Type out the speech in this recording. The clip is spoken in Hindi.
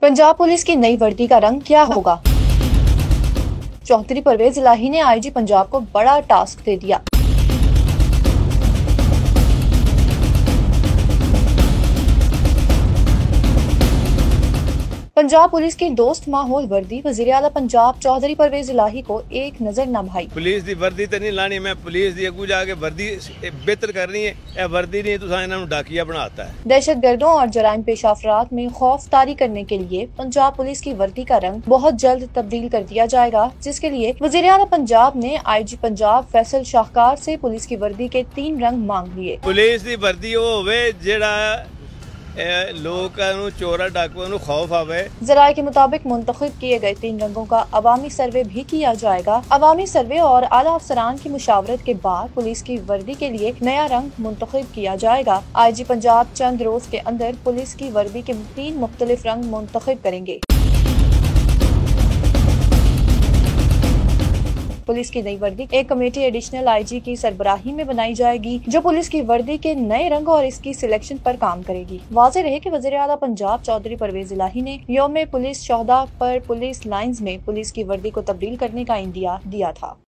पंजाब पुलिस की नई वर्दी का रंग क्या होगा? चौधरी परवेज इलाही ने आईजी पंजाब को बड़ा टास्क दे दिया। पंजाब पुलिस की दोस्त माहौल वर्दी वजीर आला पंजाब चौधरी परवेज इलाही को एक नजर न भाई। पुलिस दी वर्दी तो नहीं लानी, मैं पुलिस दी अगू जाके वर्दी बेहतर करनी है। यह वर्दी नहीं तो इन्होंने डाकिया बनाता है। दहशत गर्दों और जराइम पेशा अफराद में खौफ तारी करने के लिए पंजाब पुलिस की वर्दी का रंग बहुत जल्द तब्दील कर दिया जाएगा, जिसके लिए वजीर आला पंजाब ने आईजी पंजाब फैसल शाहकार से पुलिस की वर्दी के 3 रंग मांग लिए। पुलिस दी वर्दी वो होवे जेड़ा लोग चोरा डाकुओं खौफ आवे। जराये के मुताबिक मुंतखब किए गए 3 रंगों का अवामी सर्वे भी किया जाएगा। अवामी सर्वे और आला अफसरान की मुशावरत के बाद पुलिस की वर्दी के लिए नया रंग मुंतखब किया जाएगा। आईजी पंजाब चंद रोज के अंदर पुलिस की वर्दी के 3 मुख्तलिफ रंग मुंतखब करेंगे। पुलिस की नई वर्दी एक कमेटी एडिशनल आईजी की सरबराही में बनाई जाएगी, जो पुलिस की वर्दी के नए रंग और इसकी सिलेक्शन पर काम करेगी। वाज़ेह रहे कि वज़ीर आला पंजाब चौधरी परवेज इलाही ने यौम पुलिस शोहदा पर पुलिस लाइंस में पुलिस की वर्दी को तब्दील करने का इंदिया दिया था।